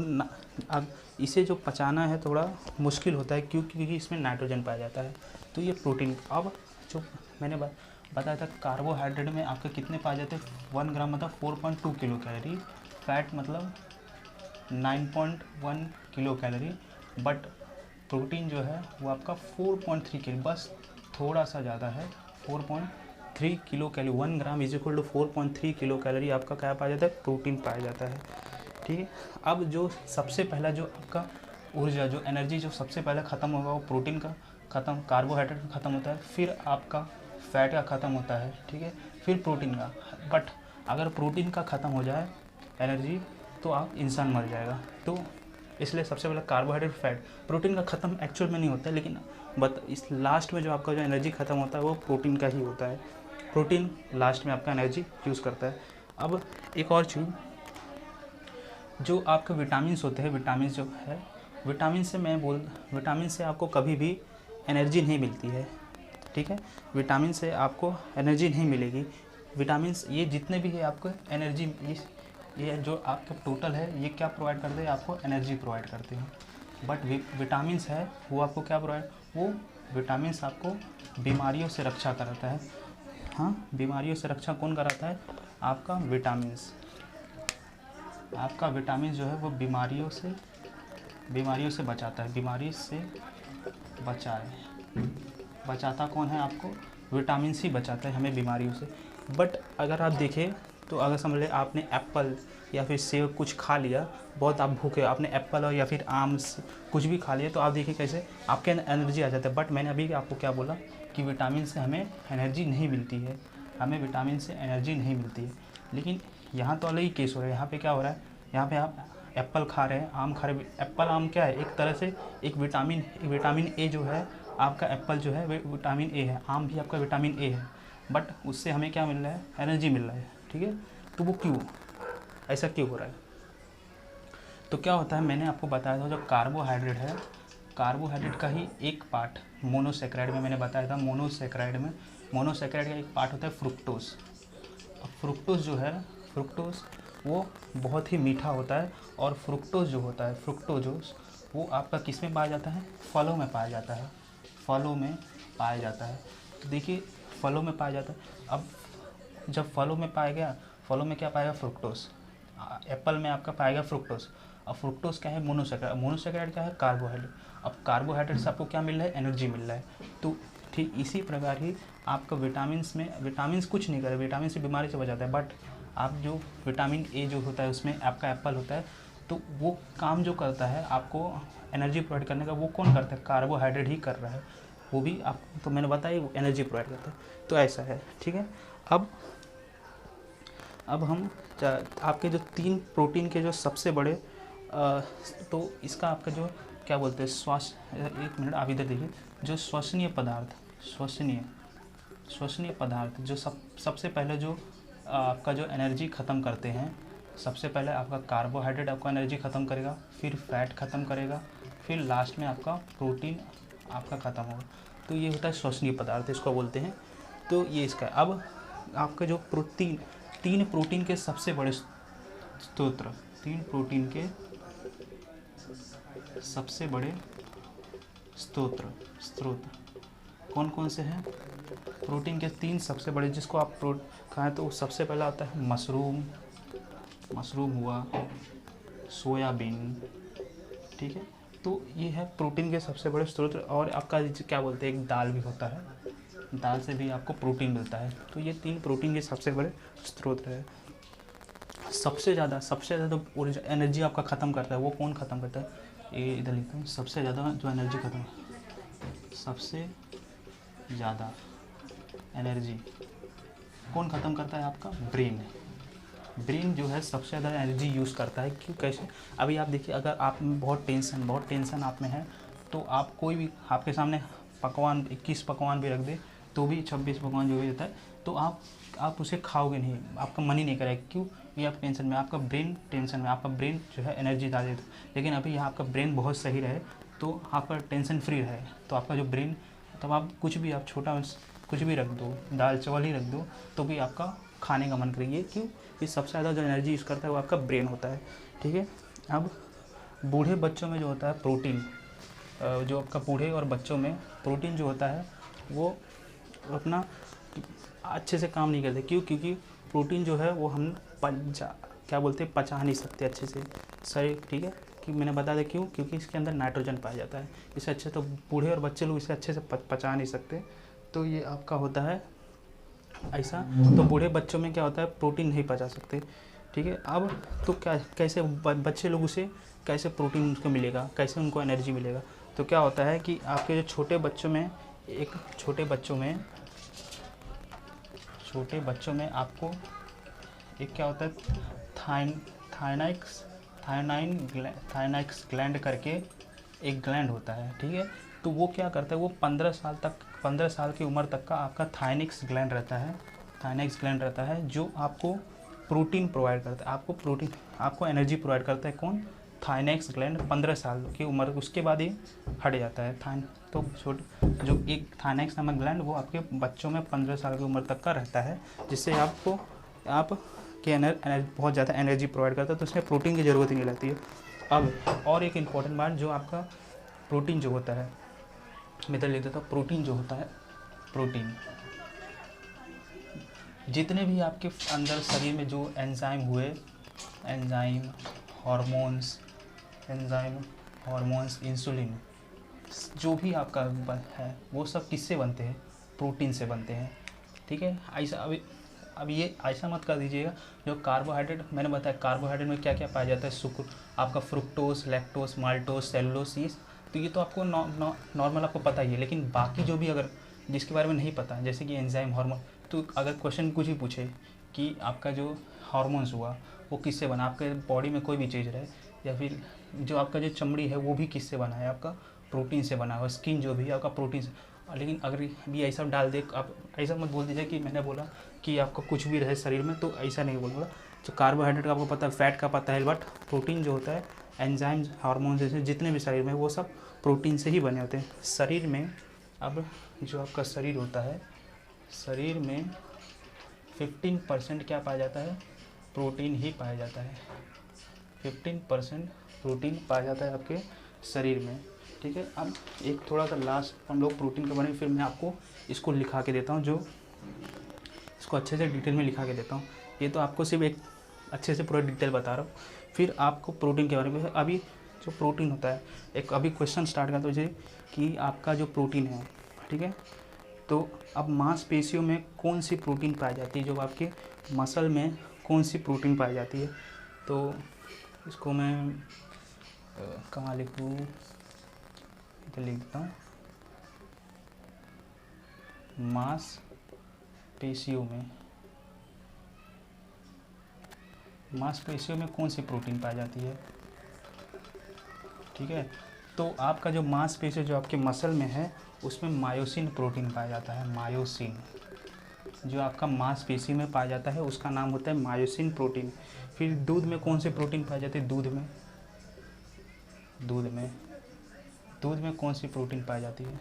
अब इसे जो पचाना है थोड़ा मुश्किल होता है, क्योंकि इसमें नाइट्रोजन पाया जाता है। तो ये प्रोटीन। अब जो मैंने बताया था कार्बोहाइड्रेट में आपके कितने पाए जाते हैं, 1 ग्राम मतलब 4.2 किलो कैलोरी, फैट मतलब 9.1 किलो कैलोरी, बट प्रोटीन जो है वो आपका 4.3 किलो, बस थोड़ा सा ज़्यादा है, 4.3 kilo calorie. 1 gram is equal to 4.3 kilo calorie आपका क्या पाया जाता है? प्रोटीन पाया जाता है। ठीक है। अब जो सबसे पहला जो आपका ऊर्जा, जो एनर्जी जो सबसे पहले ख़त्म होगा वो प्रोटीन का ख़त्म, कार्बोहाइड्रेट का ख़त्म होता है, फिर आपका फैट का ख़त्म होता है। ठीक है, फिर प्रोटीन का। बट अगर प्रोटीन का ख़त्म हो जाए एनर्जी तो आप इंसान मर जाएगा। तो इसलिए सबसे पहले कार्बोहाइड्रेट, फैट, प्रोटीन का ख़त्म एक्चुअल में नहीं होता है, लेकिन इस लास्ट में जो आपका जो एनर्जी ख़त्म होता है वो प्रोटीन का ही होता है। प्रोटीन लास्ट में आपका एनर्जी यूज़ करता है। अब एक और चीज़, जो आपके विटामिन्स होते हैं, विटामिन जो है, विटामिन से आपको कभी भी एनर्जी नहीं मिलती है। ठीक है, विटामिन से आपको एनर्जी नहीं मिलेगी। विटामिन्स ये जितने भी है आपको एनर्जी, ये जो आपका टोटल है ये क्या प्रोवाइड करते हैं? आपको एनर्जी प्रोवाइड करते हैं। बट विटामिन्स है वो आपको क्या प्रोवाइड, वो विटामिन्स आपको बीमारियों से रक्षा कराता है। हाँ, बीमारियों से रक्षा कौन कराता है? आपका विटामिन्स। आपका विटामिन जो है वो बीमारियों से बचाता है, बीमारी से बचाता कौन है? आपको विटामिन ही बचाता है हमें बीमारियों से। बट अगर आप देखें तो अगर समझ लें आपने एप्पल या फिर सेब कुछ खा लिया, बहुत आप भूखे, आपने एप्पल और या फिर आम कुछ भी खा लिया, तो आप देखिए कैसे आपके एनर्जी आ जाता है। बट मैंने अभी आपको क्या बोला कि विटामिन से हमें एनर्जी नहीं मिलती है, हमें विटामिन से एनर्जी नहीं मिलती है। लेकिन यहाँ तो अलग ही केस हो रहा है। यहाँ पे क्या हो रहा है? यहाँ पे आप एप्पल खा रहे हैं, आम खा रहे हैं। एप्पल आम क्या है? एक तरह से एक विटामिन ए जो है आपका, एप्पल जो है विटामिन ए है, आम भी आपका विटामिन ए है, बट उससे हमें क्या मिल रहा है? एनर्जी मिल रहा है। ठीक है, तो वो क्यों, ऐसा क्यों हो रहा है? तो क्या होता है, मैंने आपको बताया था जो कार्बोहाइड्रेट है, कार्बोहाइड्रेट का ही एक पार्ट मोनोसेक्राइड में मैंने बताया था। मोनोसेक्राइड का एक पार्ट होता है फ्रुक्टोज। फ्रुक्टोज जो है, फ्रुक्टोज वो बहुत ही मीठा होता है। और फ्रुक्टोज जो होता है, फ्रुक्टोजोस, वो आपका किस में पाया जाता है? फलों में पाया जाता है, फलों में पाया जाता है। तो देखिए फलों में पाया जाता है। अब जब फलों में पाया गया, फलों में क्या पाएगा? फ्रुक्टोज। एप्पल में आपका पाएगा फ्रुक्टोज। अब फ्रुक्टोज क्या है? मोनोसेक्राइड। मोनोसेक्राइड क्या है? कार्बोहाइड्रेट। अब कार्बोहाइड्रेट से आपको क्या मिल रहा है? एनर्जी मिल रहा है। तो ठीक इसी प्रकार ही आपका विटामिन्स में, विटामिन्स कुछ नहीं करे, विटामिन से बीमारी से बचाता है। बट आप जो विटामिन ए जो होता है उसमें आपका एप्पल होता है, तो वो काम जो करता है आपको एनर्जी प्रोवाइड करने का, वो कौन करता है? कार्बोहाइड्रेट ही कर रहा है। वो भी आप, तो मैंने बताया वो एनर्जी प्रोवाइड करता है। तो ऐसा है। ठीक है, अब हम आपके जो 3 प्रोटीन के जो सबसे बड़े, तो इसका आपका जो क्या बोलते हैं, एक मिनट आप इधर देखिए, जो श्वसनीय पदार्थ जो सबसे पहले जो आपका जो एनर्जी ख़त्म करते हैं, सबसे पहले आपका कार्बोहाइड्रेट आपका एनर्जी ख़त्म करेगा, फिर फैट ख़त्म करेगा, फिर लास्ट में आपका प्रोटीन आपका ख़त्म होगा। तो ये होता है श्वसनीय पदार्थ, इसको बोलते हैं। तो ये इसका। अब आपका जो तीन प्रोटीन के सबसे बड़े स्रोत, 3 प्रोटीन के सबसे बड़े स्रोत कौन कौन से हैं? प्रोटीन के 3 सबसे बड़े, जिसको आप खाएं तो सबसे पहला आता है मशरूम हुआ, सोयाबीन। ठीक है, तो ये है प्रोटीन के सबसे बड़े स्रोत। और आपका क्या बोलते हैं, एक दाल भी होता है, दाल से भी आपको प्रोटीन मिलता है। तो ये 3 प्रोटीन के सबसे बड़े स्रोत है। सबसे ज़्यादा ऊर्जा, एनर्जी आपका ख़त्म करता है, वो कौन ख़त्म करता है? ये इधर लिखता हूँ, सबसे ज़्यादा जो एनर्जी ख़त्म, सबसे ज़्यादा एनर्जी कौन ख़त्म करता है? आपका ब्रेन जो है सबसे ज़्यादा एनर्जी यूज़ करता है। क्यों, कैसे? अभी आप देखिए, अगर आप में बहुत टेंशन आप में है, तो आप कोई भी आपके सामने पकवान 21 पकवान भी रख दे तो भी 26 पकवान जो भी रहता है तो आप उसे खाओगे नहीं, आपका मन ही नहीं करेगा। क्यों? ये आप टेंशन में, आपका ब्रेन टेंशन में, आपका ब्रेन जो है एनर्जी डाल देता है। लेकिन अभी यहाँ आपका ब्रेन बहुत सही रहे तो आपका टेंशन फ्री रहे तो आपका जो ब्रेन, तब आप कुछ भी आप छोटा कुछ भी रख दो, दाल चावल ही रख दो तो भी आपका खाने का मन करेंगे। क्यों? ये सबसे ज़्यादा जो एनर्जी यूज़ करता है वो आपका ब्रेन होता है। ठीक है। अब बूढ़े बच्चों में जो होता है प्रोटीन, जो आपका बूढ़े और बच्चों में प्रोटीन जो होता है वो अपना अच्छे से काम नहीं करते। क्यों? क्योंकि प्रोटीन जो है वो हम क्या बोलते हैं, पचा नहीं सकते अच्छे से शरीर। ठीक है, कि मैंने बता दिया क्यों, क्योंकि इसके अंदर नाइट्रोजन पाया जाता है। इसे अच्छे तो बूढ़े और बच्चे लोग इसे अच्छे से पचा नहीं सकते। तो ये आपका होता है ऐसा। तो बूढ़े बच्चों में क्या होता है, प्रोटीन नहीं पचा सकते। ठीक है। अब तो क्या कैसे बच्चे लोग उसे कैसे प्रोटीन उनको मिलेगा, कैसे उनको एनर्जी मिलेगा? तो क्या होता है कि आपके जो छोटे बच्चों में आपको एक क्या होता है, थायनाइक्स ग्लैंड करके एक ग्लैंड होता है। ठीक है। तो वो क्या करता है, वो 15 साल की उम्र तक का आपका थायनाइक्स ग्लैंड रहता है जो आपको प्रोटीन प्रोवाइड करता है, आपको एनर्जी प्रोवाइड करता है। कौन? थायनाइक्स ग्लैंड 15 साल की उम्र, उसके बाद ही हट जाता है। तो जो एक थायनाइक्स नामक ग्लैंड वो आपके बच्चों में 15 साल की उम्र तक का रहता है, जिससे आप के बहुत ज़्यादा एनर्जी प्रोवाइड करता है। तो उसमें प्रोटीन की ज़रूरत ही नहीं रहती है। अब और एक इम्पॉर्टेंट बात, जो आपका प्रोटीन जो होता है, मैं तो लिख देता हूँ, प्रोटीन जो होता है, प्रोटीन जितने भी आपके अंदर शरीर में जो एंजाइम हार्मोन्स इंसुलिन जो भी आपका है वो सब किससे बनते हैं? प्रोटीन से बनते हैं। ठीक है। ऐसा अब ये ऐसा मत कर दीजिएगा, जो कार्बोहाइड्रेट मैंने बताया, कार्बोहाइड्रेट में क्या क्या पाया जाता है, शुक्र आपका फ्रुक्टोज, लैक्टोज, माल्टोज, सेलुलोसिस, तो ये तो आपको नॉर्मल आपको पता ही है। लेकिन बाकी जो भी अगर जिसके बारे में नहीं पता, जैसे कि एंजाइम, हार्मोन, तो अगर क्वेश्चन कुछ भी पूछे कि आपका जो हार्मोन्स हुआ वो किससे बना, आपके बॉडी में कोई भी चीज़ रहे, या फिर जो आपका जो चमड़ी है वो भी किससे बना है, आपका प्रोटीन से बना हुआ, स्किन जो भी है आपका प्रोटीन से। लेकिन अगर भी ऐसा डाल दे, आप ऐसा मत बोल दीजिए कि मैंने बोला कि आपको कुछ भी रहे शरीर में, तो ऐसा नहीं बोलूँगा। जो कार्बोहाइड्रेट का आपको पता है, फैट का पता है, बट प्रोटीन जो होता है, एंजाइम्स, हार्मोन्स जैसे जितने भी शरीर में वो सब प्रोटीन से ही बने होते हैं शरीर में। अब जो आपका शरीर होता है, शरीर में 15% क्या पाया जाता है? प्रोटीन ही पाया जाता है। 15% प्रोटीन पाया जाता है आपके शरीर में। ठीक है। अब एक थोड़ा सा लास्ट हम लोग प्रोटीन के बारे में, फिर मैं आपको इसको लिखा के देता हूँ, जो इसको अच्छे से डिटेल में लिखा के देता हूँ। ये तो आपको सिर्फ एक अच्छे से पूरा डिटेल बता रहा हूँ, फिर आपको प्रोटीन के बारे में। अभी जो प्रोटीन होता है, एक अभी क्वेश्चन स्टार्ट करता हूँ कि आपका जो प्रोटीन है, ठीक है, तो अब मांसपेशियों में कौन सी प्रोटीन पाई जाती है, जो आपके मसल में कौन सी प्रोटीन पाई जाती है? तो इसको मैं कहाँ लिखूँ, इधर लिख देता हूँ। मांसपेशियों में कौन सी प्रोटीन पाई जाती है? ठीक है। तो आपका जो मांसपेशी जो आपके मसल में है उसमें मायोसिन प्रोटीन पाया जाता है। मायोसिन जो आपका मांसपेशी में पाया जाता है उसका नाम होता है मायोसिन प्रोटीन। फिर दूध में कौन सी प्रोटीन पाई जाती है? दूध में कौन सी प्रोटीन पाई जाती है?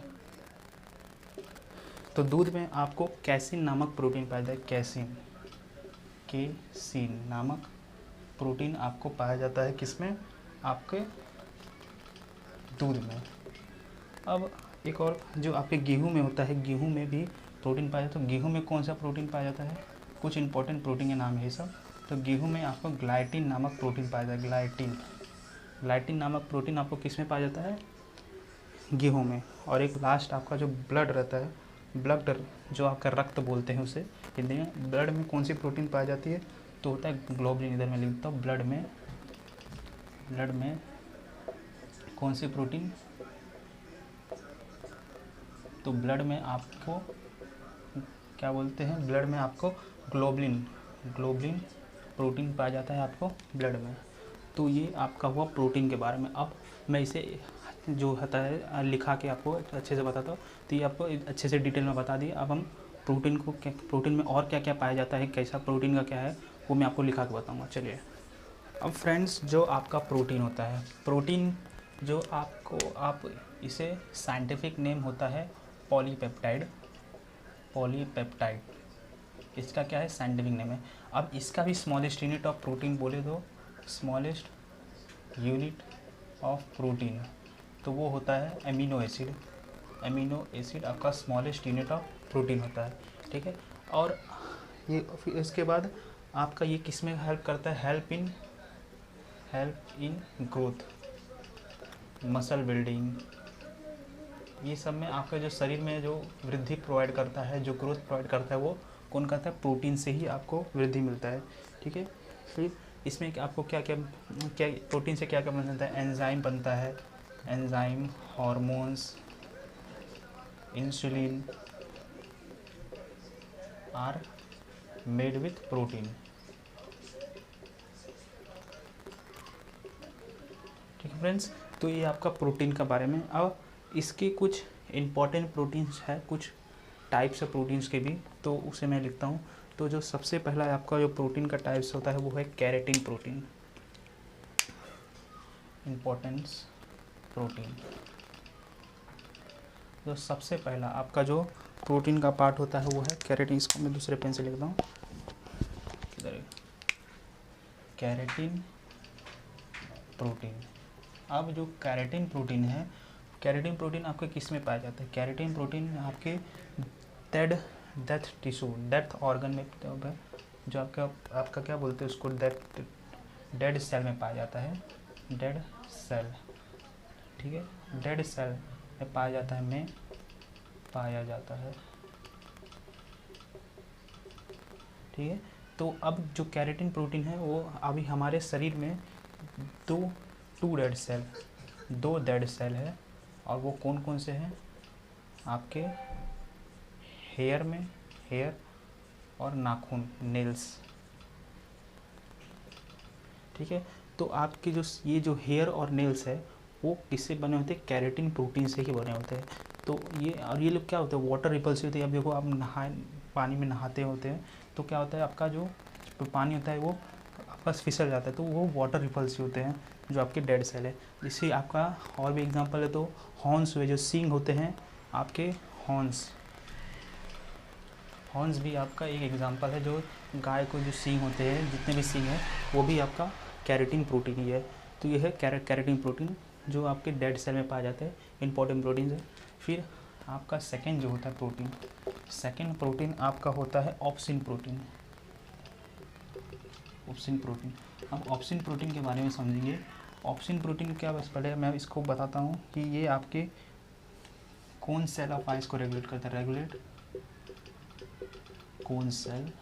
तो दूध में आपको कैसीन नामक प्रोटीन पाया जाता है। कैसीन नामक प्रोटीन आपको पाया जाता है किसमें? आपके दूध में। अब एक और जो आपके गेहूं में होता है, गेहूं में भी प्रोटीन पाया जाता है। तो गेहूं में कौन सा प्रोटीन पाया जाता है? कुछ इंपॉर्टेंट प्रोटीन के नाम है ये सब। तो गेहूं में आपको ग्लाइटिन नामक प्रोटीन पाया जाता है। ग्लाइटिन नामक प्रोटीन आपको किस में पाया जाता है? गेहूं में। और एक लास्ट आपका जो ब्लड रहता है, ब्लड जो आपका रक्त बोलते हैं उसे हिंदी में, ब्लड में कौन सी प्रोटीन पाई जाती है? तो होता है ग्लोबुलिन। इधर मैं लिखता हूँ ब्लड में कौन सी प्रोटीन? तो ब्लड में आपको क्या बोलते हैं? ब्लड में आपको ग्लोबुलिन प्रोटीन पाया जाता है आपको ब्लड में। तो ये आपका हुआ प्रोटीन के बारे में। अब मैं इसे जो होता है लिखा के आपको अच्छे से बताता हूँ। तो ये आपको अच्छे से डिटेल में बता दिया। अब हम प्रोटीन को प्रोटीन में और क्या क्या पाया जाता है, कैसा प्रोटीन का क्या है, वो मैं आपको लिखा के बताऊँगा। चलिए अब फ्रेंड्स, जो आपका प्रोटीन होता है, प्रोटीन जो आप इसे साइंटिफिक नेम होता है पॉलीपेप्टाइड। पॉलीपेप्टाइड इसका क्या है, साइंटिफिक नेम है। अब इसका भी स्मॉलेस्ट यूनिट ऑफ प्रोटीन बोले तो स्मॉलेस्ट यूनिट ऑफ प्रोटीन, तो वो होता है एमिनो एसिड। एमिनो एसिड आपका स्मॉलेस्ट यूनिट ऑफ प्रोटीन होता है, ठीक है। और ये फिर इसके बाद आपका ये किस में हेल्प करता है, help in growth, muscle building, ये सब में आपका जो शरीर में जो वृद्धि प्रोवाइड करता है, जो ग्रोथ प्रोवाइड करता है, वो कौन करता है, प्रोटीन से ही आपको वृद्धि मिलता है, ठीक है। फिर इसमें आपको क्या क्या प्रोटीन से क्या क्या बनता है, एंजाइम बनता है, enzyme, hormones, insulin are made with protein, ठीक है फ्रेंड्स। तो ये आपका प्रोटीन का बारे में। अब इसके कुछ इम्पॉर्टेंट प्रोटीन्स है, कुछ टाइप्स है प्रोटीन्स के भी, तो उसे मैं लिखता हूँ। तो जो सबसे पहला आपका जो प्रोटीन का टाइप्स होता है वो है केराटिन प्रोटीन। इम्पोर्टेंस प्रोटीन, जो सबसे पहला आपका जो प्रोटीन का पार्ट होता है वो है केराटिन। इसको मैं दूसरे पेन से लिखता हूँ, केराटिन प्रोटीन। अब जो केराटिन प्रोटीन है, केराटिन प्रोटीन आपके किस में पाया जाता है, केराटिन प्रोटीन आपके डेथ टिश्यू, डेथ ऑर्गन में, जो आपका क्या बोलते हैं उसको, डेड सेल में पाया जाता है, डेड सेल, ठीक है, डेड सेल में पाया जाता है, ठीक है। तो अब जो केराटिन प्रोटीन है वो अभी हमारे शरीर में दो डेड सेल है, और वो कौन कौन से हैं, आपके हेयर और नाखून, नेल्स, ठीक है। तो आपके जो ये जो हेयर और नेल्स है वो किससे बने होते हैं, केराटिन प्रोटीन से ही बने होते हैं। तो ये लोग क्या होते हैं, वाटर रिपल्सिव होते हैं। अब देखो आप पानी में नहाते होते हैं तो क्या होता है, आपका जो पानी होता है वो आपस फिसल जाता है, तो वो वाटर रिपल्सिव होते हैं जो आपके डेड सेल है। जिससे आपका और भी एग्जांपल है तो हॉर्न्स हुए, जो सींग होते हैं आपके, हॉर्न्स भी आपका एक एग्जांपल है। जो गाय को जो सींग होते हैं, जितने भी सींग हैं, वो भी आपका केराटिन प्रोटीन ही है। तो ये है केराटिन प्रोटीन जो आपके डेड सेल में पाए जाते हैं, इंपॉर्टेंट प्रोटीन है। फिर आपका सेकेंड जो होता है प्रोटीन, सेकेंड प्रोटीन आपका होता है ऑप्सिन प्रोटीन। ऑप्सिन प्रोटीन, हम ऑप्सिन प्रोटीन के बारे में समझेंगे। ऑप्सिन प्रोटीन क्या, बस पहले मैं इसको बताता हूँ कि ये आपके कौन सेल ऑफ आइज को रेगुलेट करता है, रेगुलेट कौन सेल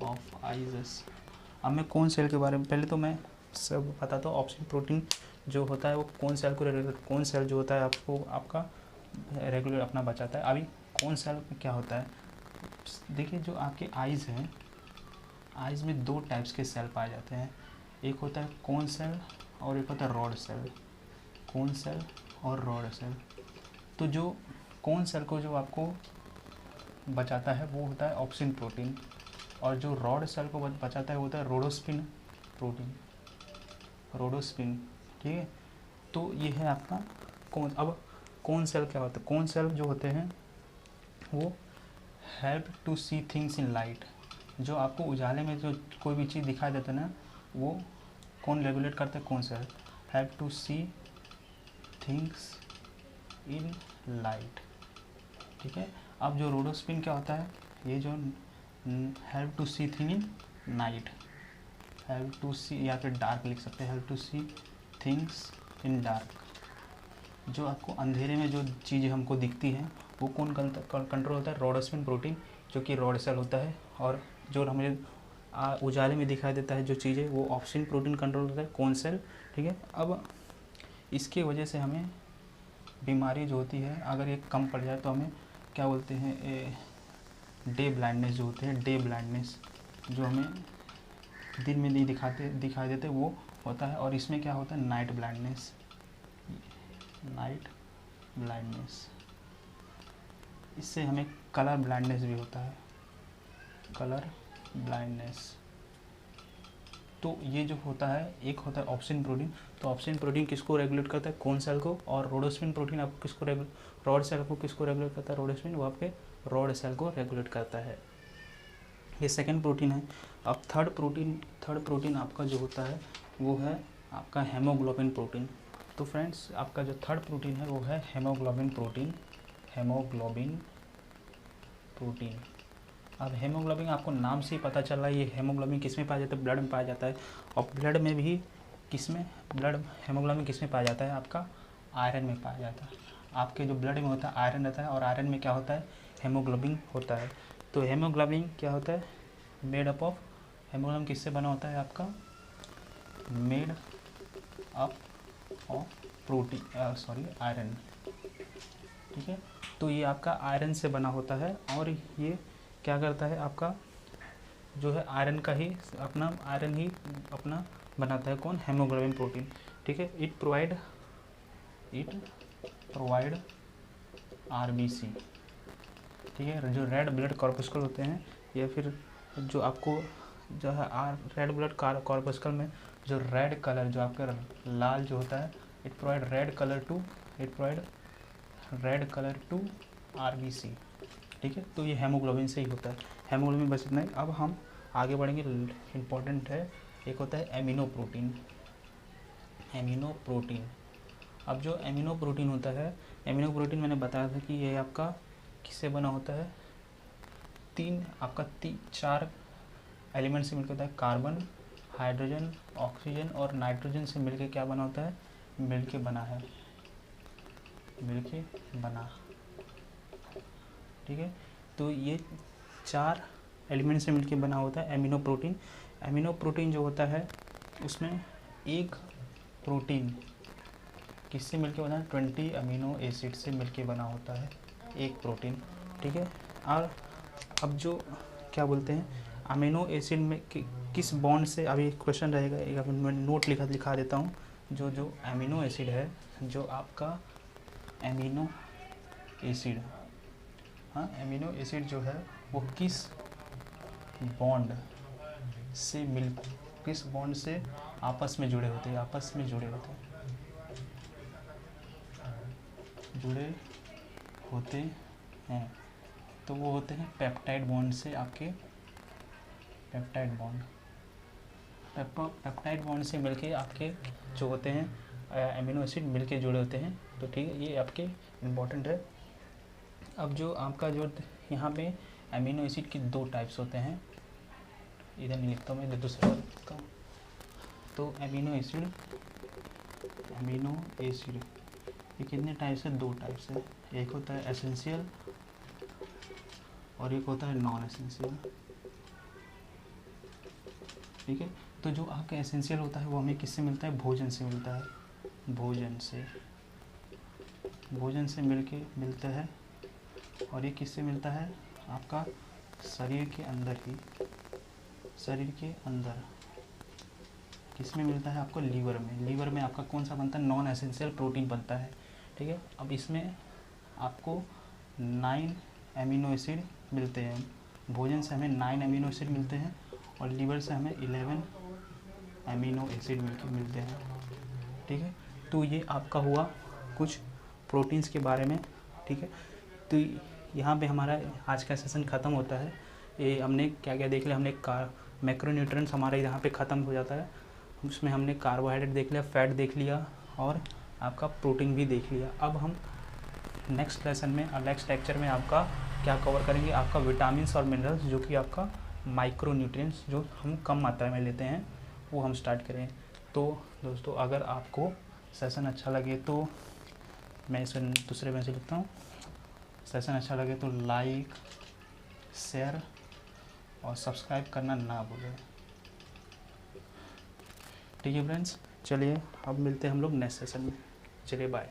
ऑफ आइज़। अब मैं कौन सेल के बारे में पहले तो मैं सब बताता हूँ। ऑप्सिन प्रोटीन जो होता है वो कौन सेल को रेगुलेट, कौन सेल जो होता है आपको आपका रेगुलर अपना बचाता है। अभी कौन सेल में क्या होता है, देखिए जो आपके आइज़ हैं, आइज़ में दो टाइप्स के सेल पाए जाते हैं, एक होता है कोन सेल और एक होता है रॉड सेल, कोन सेल और रॉड सेल। तो जो कोन सेल को जो आपको बचाता है वो होता है ऑप्सिन प्रोटीन, और जो रॉड सेल को बचाता है वो होता है रोडोस्पिन प्रोटीन, रोडोस्पिन, ठीक है। तो ये है आपका कौन। अब कौन सेल क्या होता है, कौन सेल जो होते हैं वो help to see things in light, जो आपको उजाले में जो कोई भी चीज़ दिखाई देता है ना, वो कौन रेगुलेट करता है, कौन cell, help to see things in light, ठीक है। अब जो रोडोस्पिन क्या होता है, ये जो help to see thing in night, help to see, या फिर डार्क लिख सकते हैं, help to see things in dark, जो आपको अंधेरे में जो चीज़ें हमको दिखती हैं वो कौन कंट्रोल होता है, रोडोस्पिन प्रोटीन, जो कि रॉड सेल होता है। और जो हमें उजाले में दिखाई देता है जो चीज़ें, वो ऑप्सिन प्रोटीन कंट्रोल होता है, कौन सेल, ठीक है। अब इसके वजह से हमें बीमारी जो होती है, अगर ये कम पड़ जाए तो हमें क्या बोलते हैं, डे ब्लाइंडनेस जो होते हैं, डे ब्लाइंडनेस, जो हमें दिन में नहीं दिखाई देते, वो होता है। और इसमें क्या होता है, नाइट ब्लाइंडनेस, नाइट ब्लाइंडनेस। इससे हमें कलर ब्लाइंडनेस भी होता है, कलर ब्लाइंडनेस। तो ये जो होता है, एक होता है ऑप्सिन प्रोटीन। तो ऑप्सिन प्रोटीन किसको रेगुलेट करता है, कोन सेल को। और रोडोस्पिन प्रोटीन आपको किसको रॉड सेल को किसको रेगुलेट करता है, रोडोस्पिन, वो आपके रॉड सेल को रेगुलेट करता है। ये सेकंड प्रोटीन है। अब थर्ड प्रोटीन आपका जो होता है वो है आपका हेमोग्लोबिन प्रोटीन। तो फ्रेंड्स, आपका जो थर्ड प्रोटीन है वो है हेमोग्लोबिन प्रोटीन, हेमोग्लोबिन प्रोटीन। अब हेमोग्लोबिन आपको नाम से ही पता चल रहा है, ये हेमोग्लोबिन किस में पाया जाता है, ब्लड में पाया जाता है। और ब्लड में भी हेमोग्लोबिन किस में पाया जाता है, आपका आयरन में पाया जाता है। आपके जो ब्लड में होता है आयरन रहता है, और आयरन में क्या होता है, हेमोग्लोबिन होता है। तो हेमोग्लोबिन क्या होता है, मेड अप ऑफ, हेमोग्लोबिन किससे बना होता है आपका, made up of protein, iron. ठीक है, तो ये आपका आयरन से बना होता है। और ये क्या करता है, आपका जो है आयरन ही अपना बनाता है, कौन, हेमोग्लोबिन प्रोटीन। ठीक है, इट प्रोवाइड आरबीसी। ठीक है, जो रेड ब्लड कॉर्पस्कल होते हैं, या फिर जो आपको जो है रेड ब्लड कॉर्पस्कल में जो रेड कलर जो आपका लाल जो होता है, it provide red colour to RBC. ठीक है, तो ये हेमोग्लोबिन से ही होता है। हेमोग्लोबिन बस इतना ही। अब हम आगे बढ़ेंगे, इम्पोर्टेंट है, एक होता है एमिनो प्रोटीन। अब जो एमिनो प्रोटीन होता है, एमिनो प्रोटीन मैंने बताया था कि ये आपका किससे बना होता है, चार एलिमेंट से मिलकर होता है, कार्बन, हाइड्रोजन, ऑक्सीजन और नाइट्रोजन से मिलके क्या बना होता है, मिलके बना। ठीक है, तो ये चार एलिमेंट से मिलके बना होता है एमिनो प्रोटीन। एमिनो प्रोटीन जो होता है उसमें एक प्रोटीन किससे मिलके बना है, 20 अमीनो एसिड से मिलके बना होता है एक प्रोटीन। ठीक है, और अब जो क्या बोलते हैं, अमीनो एसिड में किस बॉन्ड से, अभी क्वेश्चन रहेगा, एक मैं नोट दिखा देता हूँ। जो अमीनो एसिड है, जो आपका एमिनो एसिड, हाँ, एमिनो एसिड जो है वो किस बॉन्ड से आपस में जुड़े होते हैं, तो वो होते हैं पेप्टाइड बॉन्ड से, आपके पेप्टाइड बॉन्ड से मिलके आपके जो होते हैं एमिनो एसिड मिलके जुड़े होते हैं। तो ठीक है, ये आपके इम्पोर्टेंट है। अब जो आपका जो यहाँ पे एमिनो एसिड की दो टाइप्स होते हैं, इधर नहीं लिखता हूँ मैं, इधर दूसरा लिखता हूँ। तो एमिनो एसिड ये कितने टाइप्स है, दो टाइप्स है। एक होता है एसेंशियल और एक होता है नॉन एसेंशियल। ठीक है, तो जो आपका एसेंशियल होता है वो हमें किससे मिलता है, भोजन से मिलता है, भोजन से मिलता है। और ये किससे मिलता है, आपका शरीर के अंदर किस में मिलता है, आपको लीवर में आपका कौन सा बनता है, नॉन एसेंशियल प्रोटीन बनता है। ठीक है, अब इसमें आपको 9 एमिनो एसिड मिलते हैं, भोजन से हमें 9 एमिनो एसिड मिलते हैं, और लीवर से हमें 11 एमिनो एसिड मिलते हैं। ठीक है, तो ये आपका हुआ कुछ प्रोटीन्स के बारे में। ठीक है, तो यहाँ पे हमारा आज का सेशन ख़त्म होता है। ये हमने क्या क्या देख लिया, हमने मैक्रोन्यूट्रिएंट्स हमारे यहाँ पे ख़त्म हो जाता है, उसमें हमने कार्बोहाइड्रेट देख लिया, फैट देख लिया, और आपका प्रोटीन भी देख लिया। अब हम नेक्स्ट लेसन में और नेक्स्ट लेक्चर में आपका क्या कवर करेंगे, आपका विटामिन्स और मिनरल्स, जो कि आपका माइक्रोन्यूट्रिएंट्स जो हम कम मात्रा में लेते हैं, वो हम स्टार्ट करें। तो दोस्तों, अगर आपको सेशन अच्छा लगे तो मैं इसे दूसरे में से लिखता हूँ, सेशन अच्छा लगे तो लाइक, शेयर और सब्सक्राइब करना ना भूलें। ठीक है फ्रेंड्स, चलिए अब मिलते हैं हम लोग नेक्स्ट सेशन में। चलिए बाय।